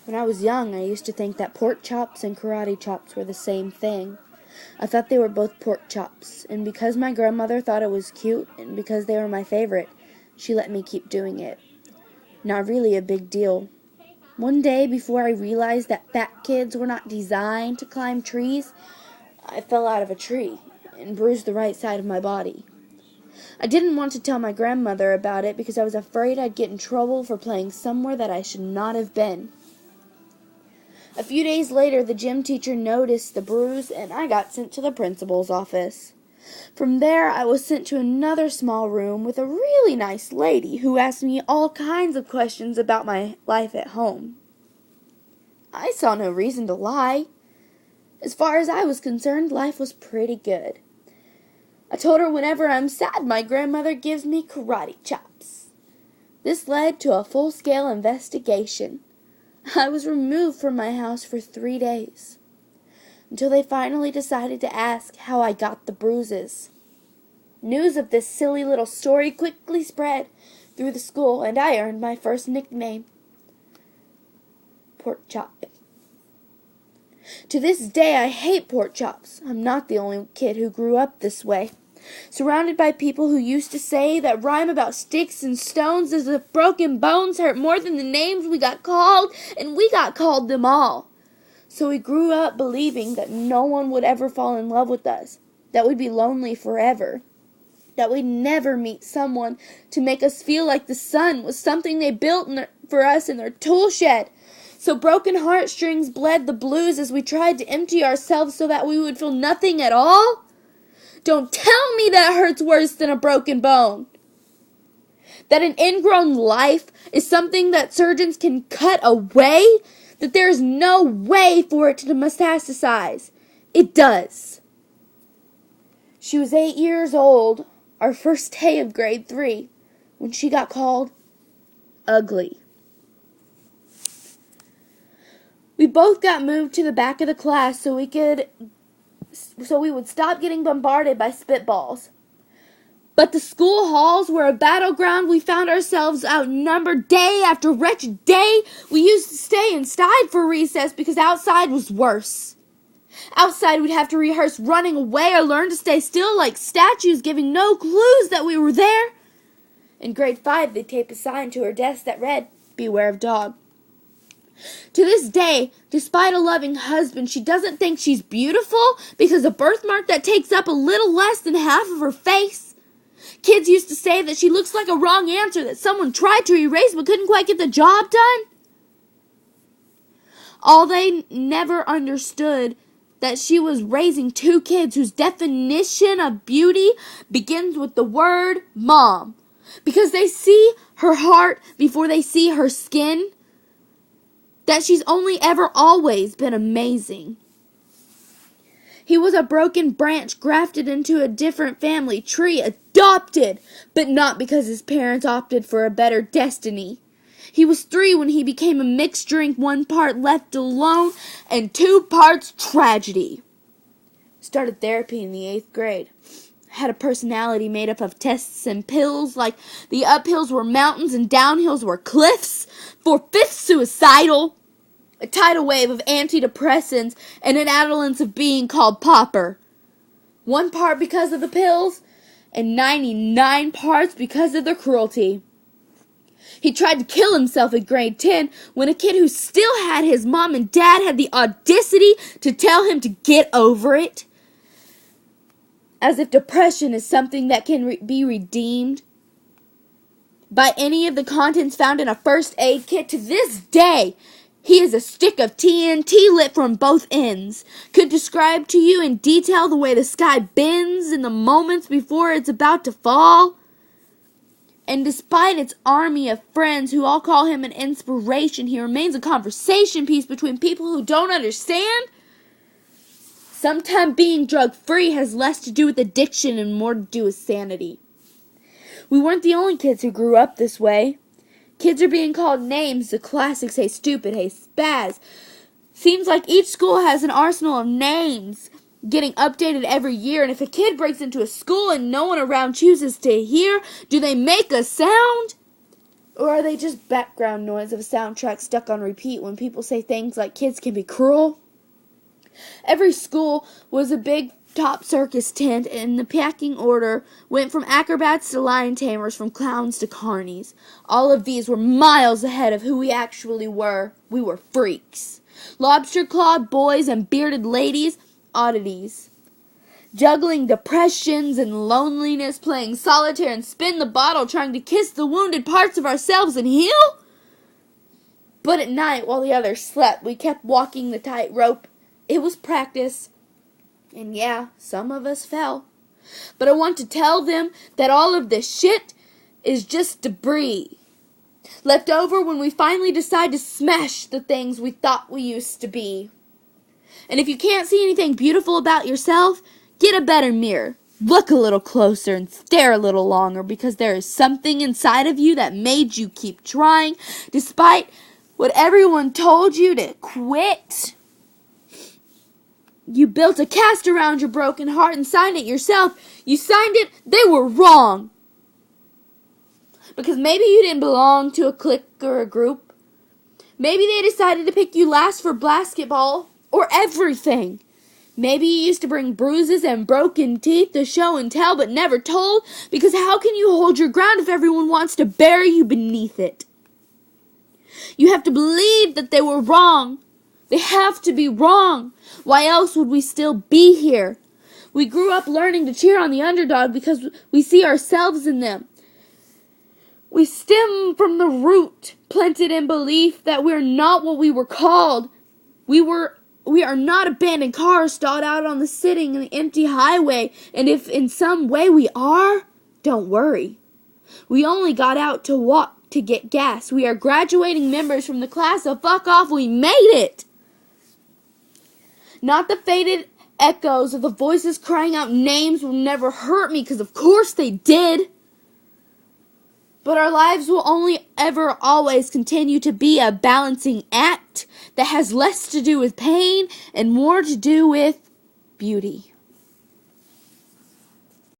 When I was young, I used to think that pork chops and karate chops were the same thing. I thought they were both pork chops, and because my grandmother thought it was cute, and because they were my favorite, she let me keep doing it. Not really a big deal. One day, before I realized that fat kids were not designed to climb trees, I fell out of a tree and bruised the right side of my body. I didn't want to tell my grandmother about it because I was afraid I'd get in trouble for playing somewhere that I should not have been. A few days later, the gym teacher noticed the bruise, and I got sent to the principal's office. From there, I was sent to another small room with a really nice lady who asked me all kinds of questions about my life at home. I saw no reason to lie. As far as I was concerned, life was pretty good. I told her whenever I'm sad, my grandmother gives me karate chops. This led to a full-scale investigation. I was removed from my house for 3 days, until they finally decided to ask how I got the bruises. News of this silly little story quickly spread through the school, and I earned my first nickname, Pork Chop. To this day, I hate pork chops. I'm not the only kid who grew up this way. Surrounded by people who used to say that rhyme about sticks and stones as if broken bones hurt more than the names we got called, and we got called them all. So we grew up believing that no one would ever fall in love with us, that we'd be lonely forever, that we'd never meet someone to make us feel like the sun was something they built for us in their tool shed. So broken heartstrings bled the blues as we tried to empty ourselves so that we would feel nothing at all. Don't tell me that hurts worse than a broken bone. That an ingrown life is something that surgeons can cut away, that there is no way for it to metastasize. It does. She was 8 years old, our first day of grade 3, when she got called ugly. We both got moved to the back of the class so we would stop getting bombarded by spitballs. But the school halls were a battleground. We found ourselves outnumbered day after wretched day. We used to stay inside for recess because outside was worse. Outside we'd have to rehearse running away or learn to stay still like statues, giving no clues that we were there. In grade 5, they taped a sign to her desk that read, "Beware of dog." To this day, despite a loving husband, she doesn't think she's beautiful because of a birthmark that takes up a little less than half of her face. Kids used to say that she looks like a wrong answer that someone tried to erase but couldn't quite get the job done. All they never understood that she was raising 2 kids whose definition of beauty begins with the word mom. Because they see her heart before they see her skin. That she's only ever always been amazing. He was a broken branch grafted into a different family tree, adopted, but not because his parents opted for a better destiny. He was 3 when he became a mixed drink, 1 part left alone, and 2 parts tragedy. Started therapy in the 8th grade. Had a personality made up of tests and pills, like the uphills were mountains and downhills were cliffs. 4/5 suicidal. A tidal wave of antidepressants, and an adolescence of being called pauper. 1 part because of the pills, and 99 parts because of the cruelty. He tried to kill himself in grade 10 when a kid who still had his mom and dad had the audacity to tell him to get over it. As if depression is something that can be redeemed by any of the contents found in a first aid kit. To this day, he is a stick of TNT lit from both ends. Could describe to you in detail the way the sky bends in the moments before it's about to fall. And despite its army of friends who all call him an inspiration, he remains a conversation piece between people who don't understand. Sometimes being drug-free has less to do with addiction and more to do with sanity. We weren't the only kids who grew up this way. Kids are being called names. The classics, hey stupid, hey spaz. Seems like each school has an arsenal of names getting updated every year. And if a kid breaks into a school and no one around chooses to hear, do they make a sound? Or are they just background noise of a soundtrack stuck on repeat when people say things like kids can be cruel? Every school was a big top circus tent, and the packing order went from acrobats to lion tamers, from clowns to carnies. All of these were miles ahead of who we actually were. We were freaks. Lobster-clawed boys and bearded ladies, oddities. Juggling depressions and loneliness, playing solitaire and spin the bottle, trying to kiss the wounded parts of ourselves and heal. But at night, while the others slept, we kept walking the tightrope. It was practice. And yeah, some of us fell. But I want to tell them that all of this shit is just debris. Left over when we finally decide to smash the things we thought we used to be. And if you can't see anything beautiful about yourself, get a better mirror. Look a little closer and stare a little longer, because there is something inside of you that made you keep trying despite what everyone told you to quit. You built a cast around your broken heart and signed it yourself. You signed it, they were wrong. Because maybe you didn't belong to a clique or a group. Maybe they decided to pick you last for basketball or everything. Maybe you used to bring bruises and broken teeth to show and tell but never told, because how can you hold your ground if everyone wants to bury you beneath it? You have to believe that they were wrong. They have to be wrong. Why else would we still be here? We grew up learning to cheer on the underdog because we see ourselves in them. We stem from the root, planted in belief that we're not what we were called. We are not abandoned cars stalled out on the sitting in the empty highway, and if in some way we are, don't worry. We only got out to walk to get gas. We are graduating members from the class, so fuck off, we made it! Not the faded echoes of the voices crying out names will never hurt me, because of course they did. But our lives will only ever always continue to be a balancing act that has less to do with pain and more to do with beauty.